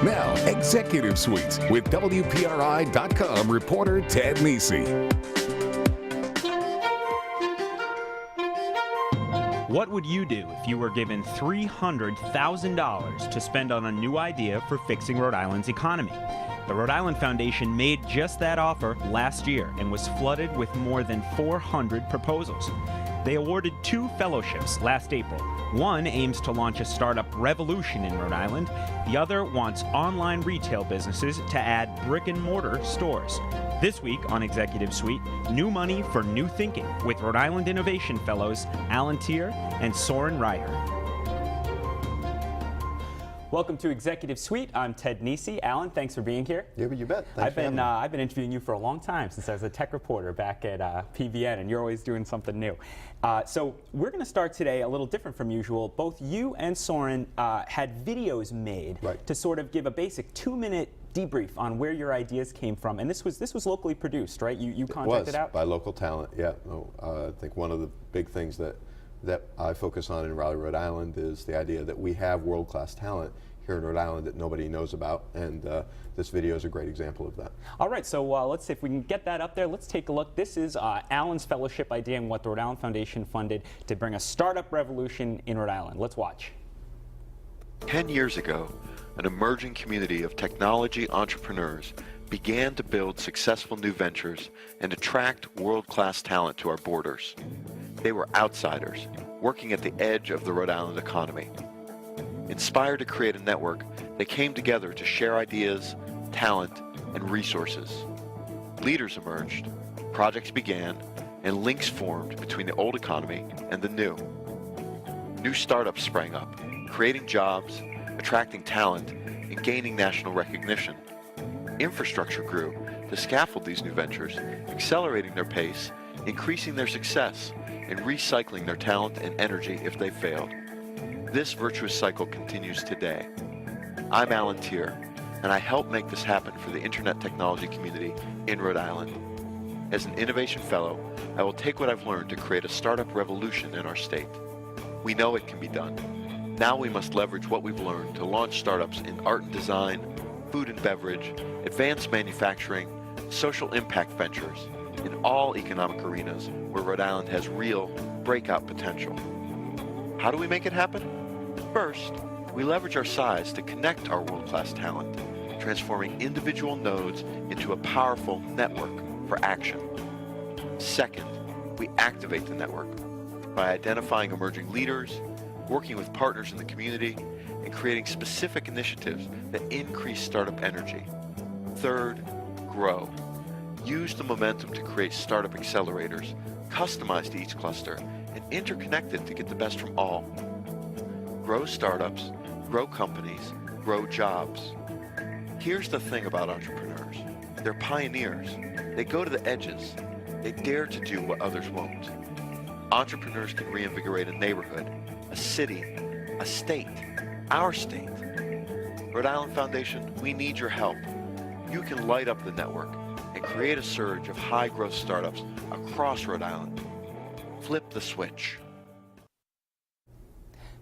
Now, Executive Suite with WPRI.com reporter Ted Nisi. What would you do if you were given $300,000 to spend on a new idea for fixing Rhode Island's economy? The Rhode Island Foundation made just that offer last year and was flooded with more than 400 proposals. They awarded 2 fellowships last April. One aims to launch a startup revolution in Rhode Island. The other wants online retail businesses to add brick-and-mortar stores. This week on Executive Suite, new money for new thinking with Rhode Island Innovation Fellows Allan Tear and Soren Ryherd. Welcome to Executive Suite. I'm Ted Nisi. Allan, thanks for being here. Yeah, but you bet. I've been interviewing you for a long time, since I was a tech reporter back at PVN, and you're always doing something new. So we're going to start today a little different from usual. Both you and Soren had videos made to sort of give a basic 2-minute debrief on where your ideas came from, and this was locally produced, right? You contracted out by local talent. Yeah, I think one of the big things that I focus on in Rally Rhode Island is the idea that we have world-class talent here in Rhode Island that nobody knows about, and this video is a great example of that. All right, so let's see if we can get that up there. Let's take a look. This is Allan's fellowship idea and what the Rhode Island Foundation funded to bring a startup revolution in Rhode Island. Let's watch. 10 years ago, an emerging community of technology entrepreneurs began to build successful new ventures and attract world-class talent to our borders. They were outsiders, working at the edge of the Rhode Island economy. Inspired to create a network, they came together to share ideas, talent, and resources. Leaders emerged, projects began, and links formed between the old economy and the new. New startups sprang up, creating jobs, attracting talent, and gaining national recognition. Infrastructure grew to scaffold these new ventures, accelerating their pace, increasing their success, and recycling their talent and energy if they failed. This virtuous cycle continues today. I'm Allan Tear, and I help make this happen for the internet technology community in Rhode Island. As an innovation fellow, I will take what I've learned to create a startup revolution in our state. We know it can be done. Now we must leverage what we've learned to launch startups in art and design, food and beverage, advanced manufacturing, social impact ventures, in all economic arenas where Rhode Island has real breakout potential. How do we make it happen? First, we leverage our size to connect our world-class talent, transforming individual nodes into a powerful network for action. Second, we activate the network by identifying emerging leaders, working with partners in the community, and creating specific initiatives that increase startup energy. Third, grow. Use the momentum to create startup accelerators, customized to each cluster, and interconnected to get the best from all. Grow startups, grow companies, grow jobs. Here's the thing about entrepreneurs. They're pioneers. They go to the edges. They dare to do what others won't. Entrepreneurs can reinvigorate a neighborhood, a city, a state, our state. Rhode Island Foundation, we need your help. You can light up the network and create a surge of high-growth startups across Rhode Island. Flip the switch.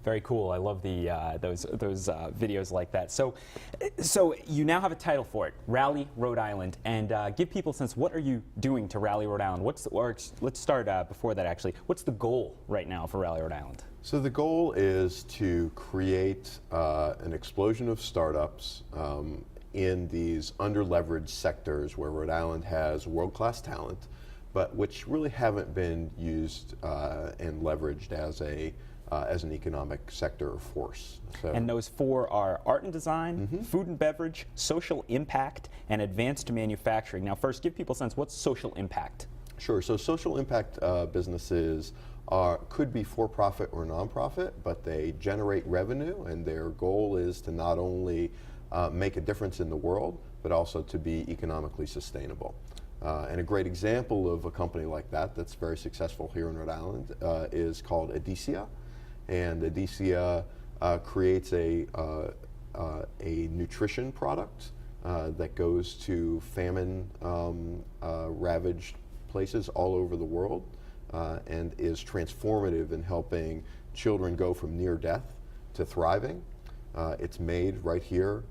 Very cool. I love the those videos like that. So you now have a title for it, Rally Rhode Island, and give people a sense. What are you doing to Rally Rhode Island? Let's start before that actually. What's the goal right now for Rally Rhode Island? So the goal is to create an explosion of startups in these under-leveraged sectors where Rhode Island has world-class talent, but which really haven't been used and leveraged as an economic sector or force. So, and those 4 are art and design, food and beverage, social impact, and advanced manufacturing. Now first, give people a sense, what's social impact? Sure, so social impact businesses could be for-profit or non-profit, but they generate revenue, and their goal is to not only make a difference in the world, but also to be economically sustainable. And a great example of a company like that that's very successful here in Rhode Island is called Adicia. And Adicia creates a nutrition product that goes to famine ravaged places all over the world and is transformative in helping children go from near death to thriving. It's made right here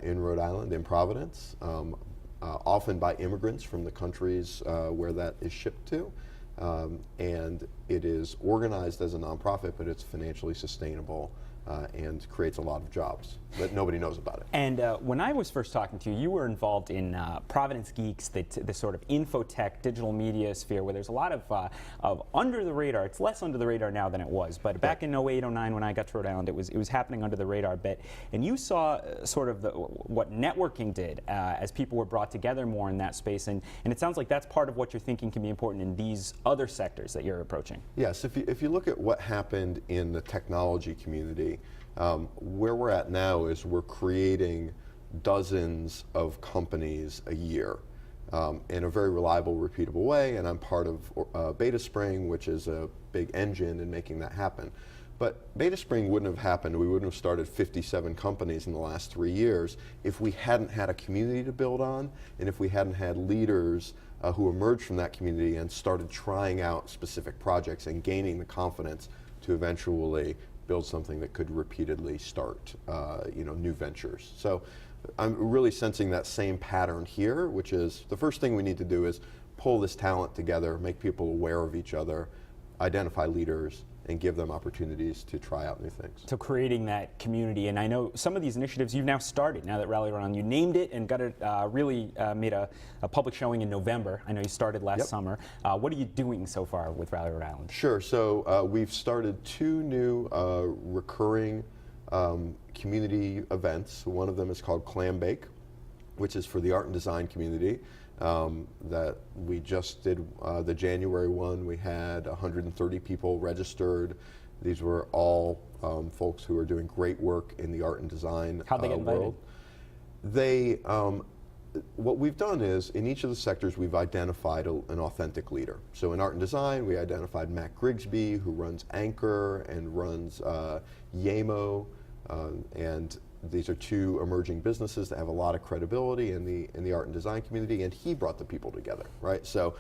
in Rhode Island, in Providence, often by immigrants from the countries where that is shipped to. And it is organized as a nonprofit, but it's financially sustainable and creates a lot of jobs, but nobody knows about it. And when I was first talking to you, you were involved in Providence Geeks, the sort of infotech, digital media sphere, where there's a lot of under the radar. It's less under the radar now than it was, but back in 08, 09, when I got to Rhode Island, it was happening under the radar a bit. And you saw sort of what networking did as people were brought together more in that space. And it sounds like that's part of what you're thinking can be important in these other sectors that you're approaching. Yes, if you look at what happened in the technology community, where we're at now is we're creating dozens of companies a year in a very reliable, repeatable way, and I'm part of Beta Spring, which is a big engine in making that happen. But Beta Spring wouldn't have happened, we wouldn't have started 57 companies in the last 3 years if we hadn't had a community to build on, and if we hadn't had leaders who emerged from that community and started trying out specific projects and gaining the confidence to eventually build something that could repeatedly start new ventures. So I'm really sensing that same pattern here, which is the first thing we need to do is pull this talent together, make people aware of each other, identify leaders, and give them opportunities to try out new things. So creating that community, and I know some of these initiatives you've now started, now that Rally Rhode Island, you named it and got it really made a public showing in November. I know you started last summer. What are you doing so far with Rally Rhode Island? Sure, so we've started 2 new recurring community events. One of them is called Clam Bake, which is for the art and design community. That we just did the January one. We had 130 people registered. These were all folks who are doing great work in the art and design How'd they get invited? world. They, what we've done is, in each of the sectors, we've identified an authentic leader. So in art and design, we identified Matt Grigsby, who runs Anchor and runs Yamo, and these are 2 emerging businesses that have a lot of credibility in the art and design community, and he brought the people together, right? So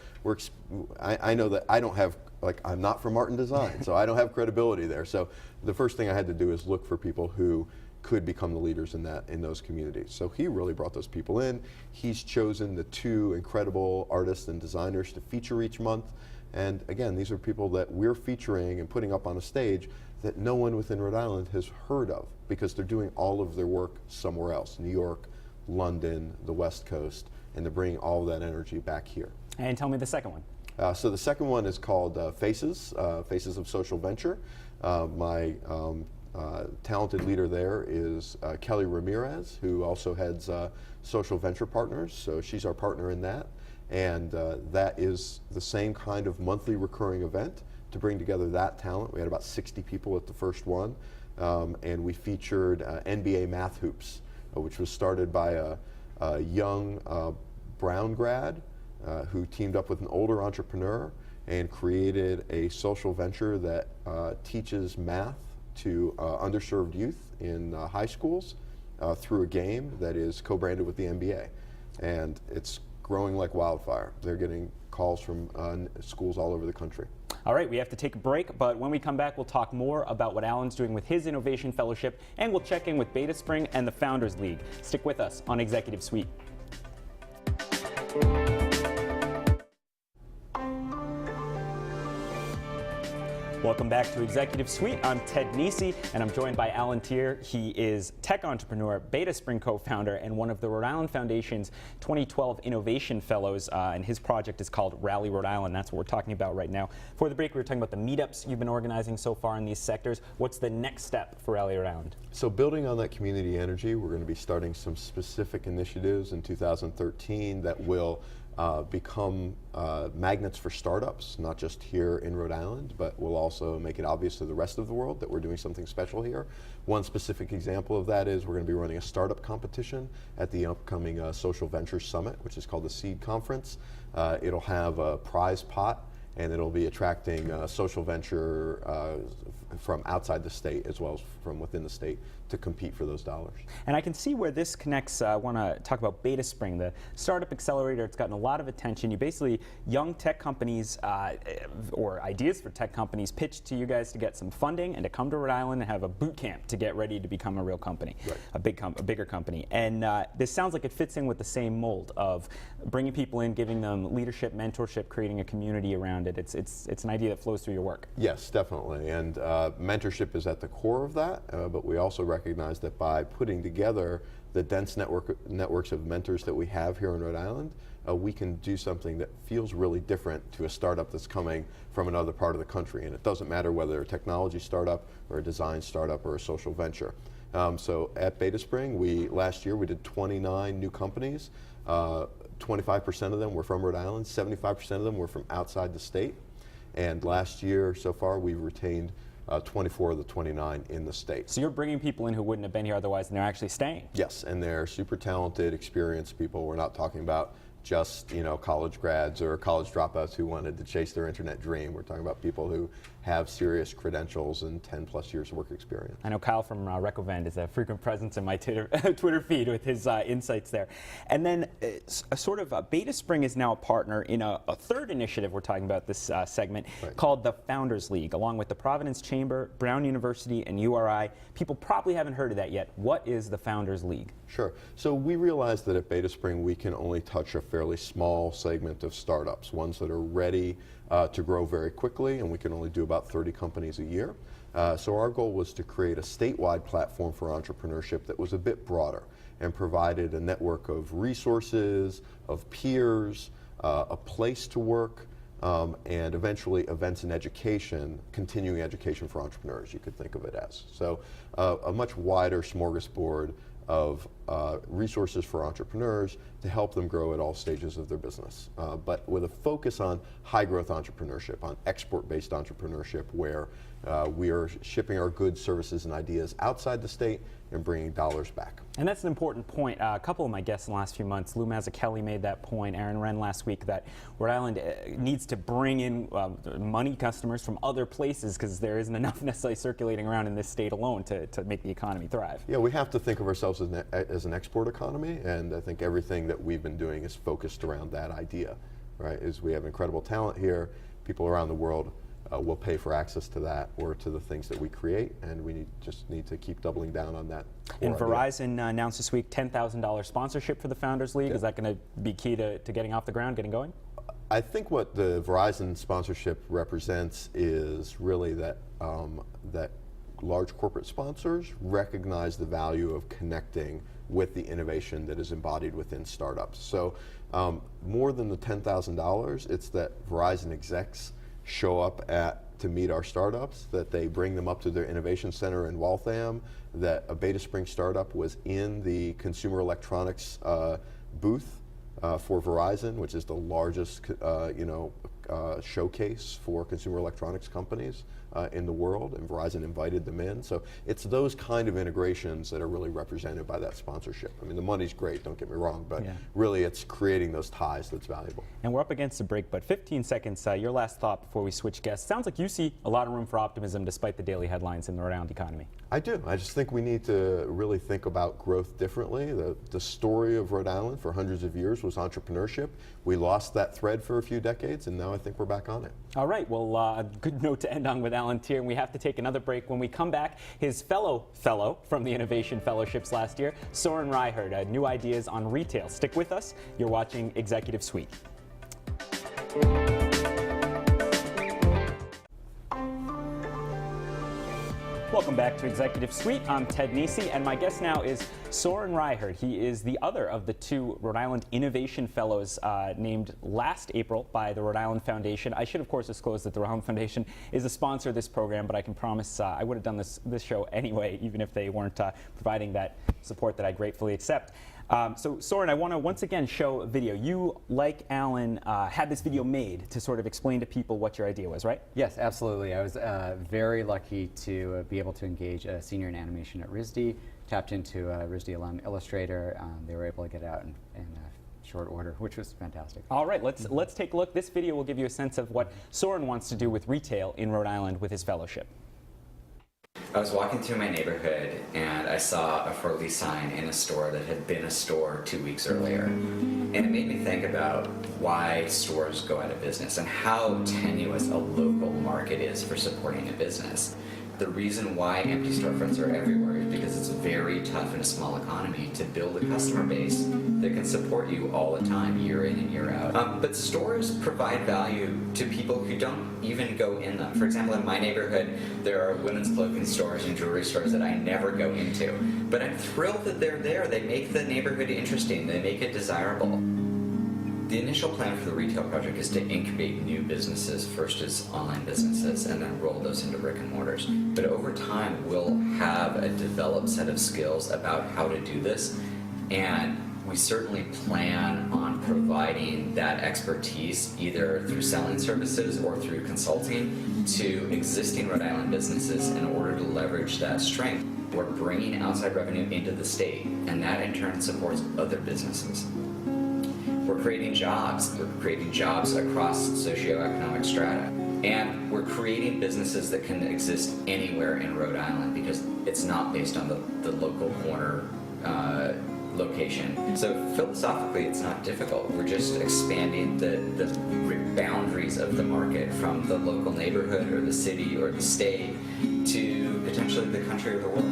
I know that I don't have, I'm not from art and design, so I don't have credibility there. So the first thing I had to do is look for people who could become the leaders in those communities. So he really brought those people in. He's chosen the 2 incredible artists and designers to feature each month. And again, these are people that we're featuring and putting up on a stage that no one within Rhode Island has heard of, because they're doing all of their work somewhere else, New York, London, the West Coast, and they're bringing all of that energy back here. And tell me the second one. So the second one is called Faces of Social Venture. My talented leader there is Kelly Ramirez, who also heads Social Venture Partners, so she's our partner in that. And that is the same kind of monthly recurring event to bring together that talent. We had about 60 people at the first one, and we featured NBA math hoops, which was started by a young Brown grad who teamed up with an older entrepreneur and created a social venture that teaches math to underserved youth in high schools through a game that is co-branded with the NBA. And it's growing like wildfire. They're getting calls from schools all over the country. All right, we have to take a break, but when we come back, we'll talk more about what Allan's doing with his Innovation Fellowship, and we'll check in with Beta Spring and the Founders League. Stick with us on Executive Suite. Welcome back to Executive Suite. I'm Ted Nisi, and I'm joined by Allan Tear. He is tech entrepreneur, Beta Spring co-founder, and one of the Rhode Island Foundation's 2012 Innovation Fellows, and his project is called Rally Rhode Island. That's what we're talking about right now. For the break, we were talking about the meetups you've been organizing so far in these sectors. What's the next step for Rally Rhode Island? So building on that community energy, we're going to be starting some specific initiatives in 2013 that will become magnets for startups, not just here in Rhode Island, but will also make it obvious to the rest of the world that we're doing something special here. One specific example of that is we're going to be running a startup competition at the upcoming Social Ventures Summit, which is called the Seed Conference. It'll have a prize pot, and it'll be attracting social venture from outside the state as well as from within the state to compete for those dollars. And I can see where this connects. I want to talk about Beta Spring, the startup accelerator. It's gotten a lot of attention. You basically, young tech companies or ideas for tech companies pitch to you guys to get some funding and to come to Rhode Island and have a boot camp to get ready to become a real company, right. a bigger company. And this sounds like it fits in with the same mold of bringing people in, giving them leadership, mentorship, creating a community around it. It's an idea that flows through your work. Yes, definitely. And mentorship is at the core of that, but we also recognize that by putting together the dense networks of mentors that we have here in Rhode Island, we can do something that feels really different to a startup that's coming from another part of the country. And it doesn't matter whether they're a technology startup or a design startup or a social venture. So at Beta Spring, last year we did 29 new companies. 25% of them were from Rhode Island, 75% of them were from outside the state. And last year, so far, we've retained 24 of the 29 in the state. So you're bringing people in who wouldn't have been here otherwise, and they're actually staying. Yes, and they're super talented, experienced people. We're not talking about just college grads or college dropouts who wanted to chase their internet dream. We're talking about people who have serious credentials and 10+ years of work experience. I know Kyle from Recovend is a frequent presence in my Twitter feed with his insights there. And then Beta Spring is now a partner in a third initiative we're talking about this segment, right, called the Founders League, along with the Providence Chamber, Brown University, and URI. People probably haven't heard of that yet. What is the Founders League? Sure. So we realized that at Beta Spring we can only touch a fairly small segment of startups, ones that are ready to grow very quickly, and we can only do about 30 companies a year. So our goal was to create a statewide platform for entrepreneurship that was a bit broader and provided a network of resources, of peers, a place to work, and eventually events and education, continuing education for entrepreneurs, you could think of it as. So a much wider smorgasbord of resources for entrepreneurs to help them grow at all stages of their business, but with a focus on high growth entrepreneurship, on export-based entrepreneurship, where we are shipping our goods, services, and ideas outside the state and bringing dollars back. And that's an important point. A couple of my guests in the last few months, Lou Mazzucchelli made that point, Aaron Wren last week, that Rhode Island needs to bring in money customers from other places because there isn't enough necessarily circulating around in this state alone to make the economy thrive. Yeah, we have to think of ourselves as an export economy, and I think everything that we've been doing is focused around that idea, right? Is we have incredible talent here, people around the world will pay for access to that or to the things that we create, and we just need to keep doubling down on that. And Verizon announced this week $10,000 sponsorship for the Founders League. Yeah. Is that going to be key to getting off the ground, getting going? I think what the Verizon sponsorship represents is really that that large corporate sponsors recognize the value of connecting with the innovation that is embodied within startups. So more than the $10,000, it's that Verizon execs show up to meet our startups, that they bring them up to their innovation center in Waltham, that a Beta Spring startup was in the consumer electronics booth for Verizon, which is the largest showcase for consumer electronics companies in the world, and Verizon invited them in. So it's those kind of integrations that are really represented by that sponsorship. I mean, the money's great, don't get me wrong, but really it's creating those ties that's valuable. And we're up against a break, but 15 seconds, your last thought before we switch guests. Sounds like you see a lot of room for optimism despite the daily headlines in the Rhode Island economy. I do. I just think we need to really think about growth differently. The story of Rhode Island for hundreds of years was entrepreneurship. We lost that thread for a few decades, and now I think we're back on it. All right. Well, a good note to end on with Allan Tear, and we have to take another break. When we come back, his fellow from the Innovation Fellowships last year, Soren Ryherd, new ideas on retail. Stick with us. You're watching Executive Suite. Welcome back to Executive Suite. I'm Ted Nisi, and my guest now is Soren Ryherd. He is the other of the two Rhode Island Innovation Fellows named last April by the Rhode Island Foundation. I should, of course, disclose that the Rhode Island Foundation is a sponsor of this program, but I can promise I would have done this show anyway, even if they weren't providing that support that I gratefully accept. So Soren, I want to once again show a video. You, like Allan, had this video made to sort of explain to people what your idea was, right? Yes, absolutely. I was very lucky to be able to engage a senior in animation at RISD, tapped into a RISD alum illustrator. They were able to get out and short order, which was fantastic. All right, let's take a look. This video will give you a sense of what Soren wants to do with retail in Rhode Island with his fellowship. I was walking through my neighborhood and I saw a for lease sign in a store that had been a store 2 weeks earlier. And it made me think about why stores go out of business and how tenuous a local market is for supporting a business. The reason why empty storefronts are everywhere is because it's very tough in a small economy to build a customer base that can support you all the time, year in and year out. But stores provide value to people who don't even go in them. For example, in my neighborhood, there are women's clothing stores and jewelry stores that I never go into. But I'm thrilled that they're there. They make the neighborhood interesting. They make it desirable. The initial plan for the retail project is to incubate new businesses, first as online businesses, and then roll those into brick and mortars. But over time, we'll have a developed set of skills about how to do this, and we certainly plan on providing that expertise either through selling services or through consulting to existing Rhode Island businesses in order to leverage that strength. We're bringing outside revenue into the state, and that in turn supports other businesses. We're creating jobs. We're creating jobs across socioeconomic strata. And we're creating businesses that can exist anywhere in Rhode Island because it's not based on the local corner location. So philosophically, it's not difficult. We're just expanding the boundaries of the market from the local neighborhood or the city or the state to potentially the country or the world.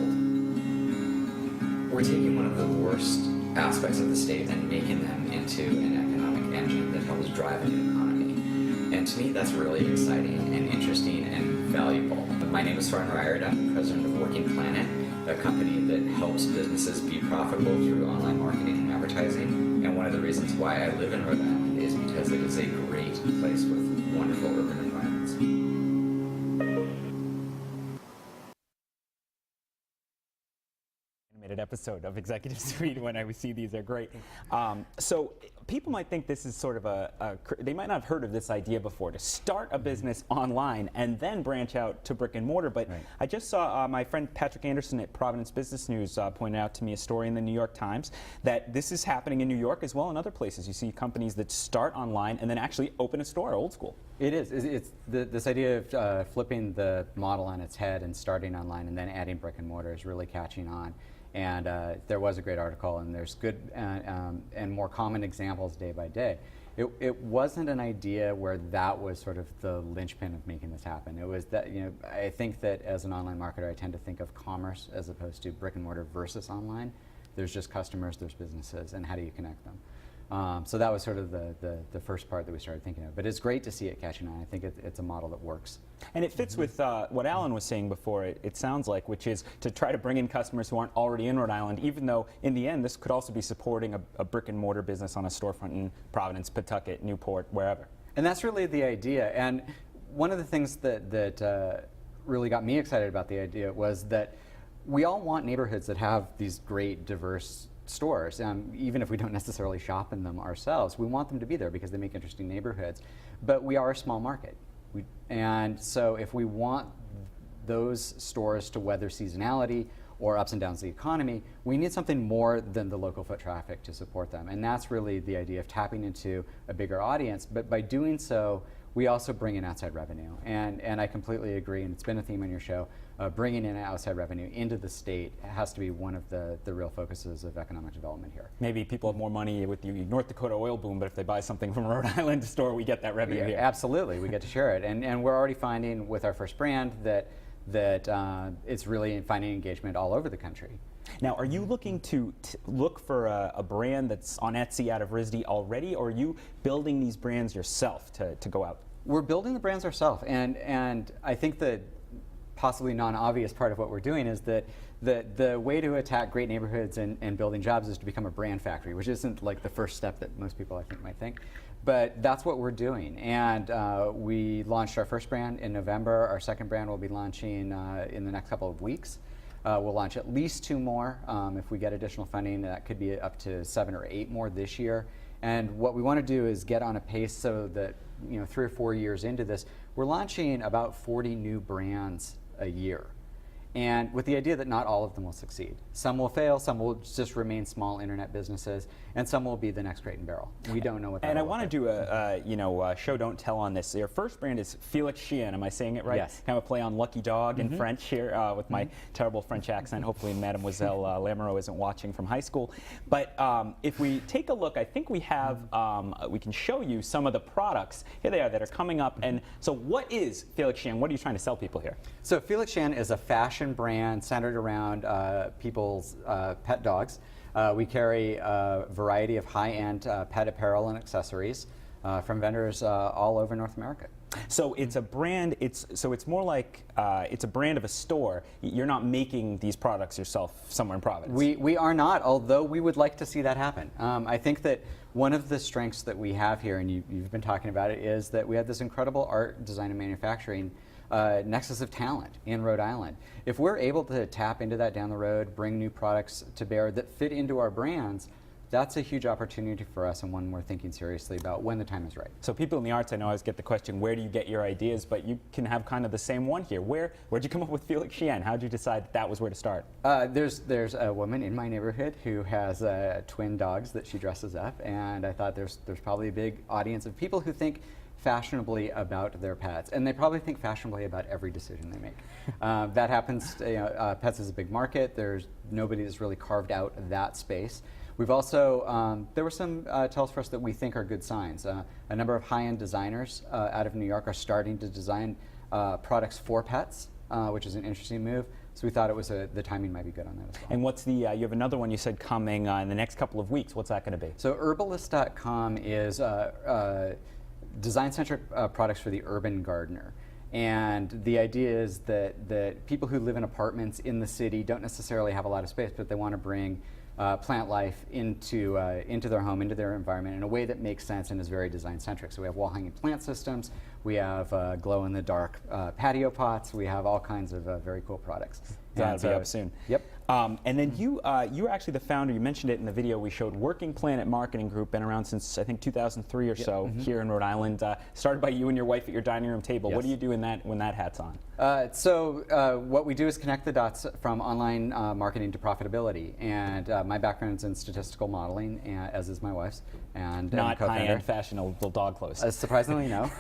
We're taking one of the worst aspects of the state and making them into an economic engine that helps drive a new economy. And to me, that's really exciting and interesting and valuable. My name is Soren Ryherd. I'm the president of Working Planet, a company that helps businesses be profitable through online marketing and advertising. And one of the reasons why I live in Rhode Island is because it is a great place with wonderful urban environments. Episode of Executive Suite when I see these are great. So people might think this is sort of they might not have heard of this idea before, to start a business online and then branch out to brick and mortar. But I just saw my friend Patrick Anderson at Providence Business News pointed out to me a story in the New York Times that this is happening in New York as well and other places. You see companies that start online and then actually open a store, old school. It is. It's this idea of flipping the model on its head and starting online and then adding brick and mortar is really catching on. And there was a great article, and there's good and more common examples day by day. It wasn't an idea where that was sort of the linchpin of making this happen. It was that, I think that as an online marketer, I tend to think of commerce as opposed to brick and mortar versus online. There's just customers, there's businesses, and how do you connect them? So that was sort of the first part that we started thinking of. But it's great to see it catching on. I think it's a model that works. And it fits with what Allan was saying before, it sounds like, which is to try to bring in customers who aren't already in Rhode Island, even though in the end this could also be supporting a brick and mortar business on a storefront in Providence, Pawtucket, Newport, wherever. And that's really the idea. And one of the things that really got me excited about the idea was that we all want neighborhoods that have these great, diverse stores. Even if we don't necessarily shop in them ourselves, we want them to be there because they make interesting neighborhoods. But we are a small market. And so if we want those stores to weather seasonality or ups and downs of the economy, we need something more than the local foot traffic to support them. And that's really the idea of tapping into a bigger audience. But by doing so, we also bring in outside revenue. And I completely agree, and it's been a theme on your show, bringing in outside revenue into the state has to be one of the real focuses of economic development here. Maybe people have more money with the North Dakota oil boom, but if they buy something from a Rhode Island store, we get that revenue here. Absolutely, we get to share it. And we're already finding with our first brand that it's really finding engagement all over the country. Now, are you looking to look for a brand that's on Etsy out of RISD already, or are you building these brands yourself to go out? We're building the brands ourselves, and I think the possibly non-obvious part of what we're doing is that the way to attack great neighborhoods and building jobs is to become a brand factory, which isn't like the first step that most people I think might think. But that's what we're doing. And we launched our first brand in November. Our second brand will be launching in the next couple of weeks. We'll launch at least 2 more. If we get additional funding, that could be up to 7 or 8 more this year. And what we want to do is get on a pace so that 3 or 4 years into this, we're launching about 40 new brands a year. and with the idea that not all of them will succeed. Some will fail, some will just remain small internet businesses, and some will be the next Crate and Barrel. We don't know what that. And I want to do a show don't tell on this. Your first brand is Felix Chien. Am I saying it right? Yes. Kind of a play on Lucky Dog in French here with my terrible French accent. Hopefully Mademoiselle Lamoureux isn't watching from high school. But if we take a look, I think we have we can show you some of the products. Here they are that are coming up. And so, what is Felix Chien? What are you trying to sell people here? So Felix Chien is a fashion brand centered around people's pet dogs. We carry a variety of high-end pet apparel and accessories from vendors all over North America. So it's a brand. It's more like it's a brand of a store. You're not making these products yourself somewhere in Providence. We are not, although we would like to see that happen. I think that one of the strengths that we have here, and you've been talking about it, is that we have this incredible art, design, and manufacturing nexus of talent in Rhode Island. If we're able to tap into that down the road, bring new products to bear that fit into our brands, that's a huge opportunity for us, and one we're thinking seriously about when the time is right. So people in the arts, I know always get the question, where do you get your ideas? But you can have kind of the same one here. Where'd you come up with Felix Chien? How'd you decide that was where to start? There's a woman in my neighborhood who has twin dogs that she dresses up, and I thought there's probably a big audience of people who think fashionably about their pets, and they probably think fashionably about every decision they make. That happens. Pets is a big market. There's nobody that's really carved out that space. We've also, there were some tells for us that we think are good signs. A number of high-end designers out of New York are starting to design products for pets, which is an interesting move. So we thought it was the timing might be good on that as well. And what's the, you have another one you said coming in the next couple of weeks. What's that going to be? So herbalist.com is design-centric products for the urban gardener. And the idea is that people who live in apartments in the city don't necessarily have a lot of space, but they want to bring plant life into their home, into their environment in a way that makes sense and is very design-centric. So we have wall-hanging plant systems, we have glow-in-the-dark patio pots, we have all kinds of very cool products. That'll be up soon. Yep. And then you were actually the founder, you mentioned it in the video we showed, Working Planet Marketing Group, been around since I think 2003 or so here in Rhode Island. Started by you and your wife at your dining room table. Yes. What do you do when that hat's on? What we do is connect the dots from online marketing to profitability. And my background is in statistical modeling, as is my wife's. And Not high-end fashionable dog clothes. Surprisingly, no.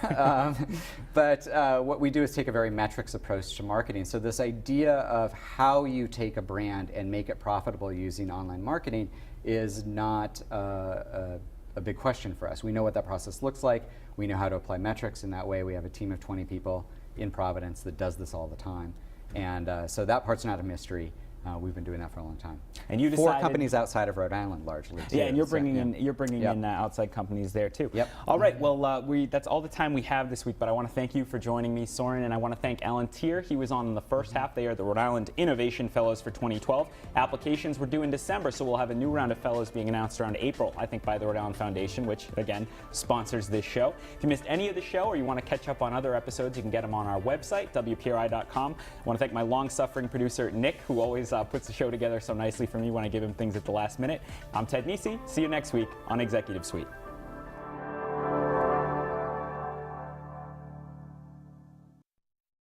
But what we do is take a very metrics approach to marketing. So this idea of how you take a brand and make it profitable using online marketing is not a big question for us. We know what that process looks like. We know how to apply metrics in that way. We have a team of 20 people in Providence that does this all the time. And so that part's not a mystery. We've been doing that for a long time. And you Four decided, companies outside of Rhode Island, largely. Too, yeah, and you're bringing yep. in outside companies there too. Yep. All right. Well, that's all the time we have this week. But I want to thank you for joining me, Soren, and I want to thank Allan Tear. He was on in the first half. They are the Rhode Island Innovation Fellows for 2012. Applications were due in December, so we'll have a new round of fellows being announced around April, I think, by the Rhode Island Foundation, which again sponsors this show. If you missed any of the show or you want to catch up on other episodes, you can get them on our website, WPRI.com. I want to thank my long-suffering producer Nick, who always puts the show together so nicely for me when I give him things at the last minute. I'm Ted Nisi. See you next week on Executive Suite.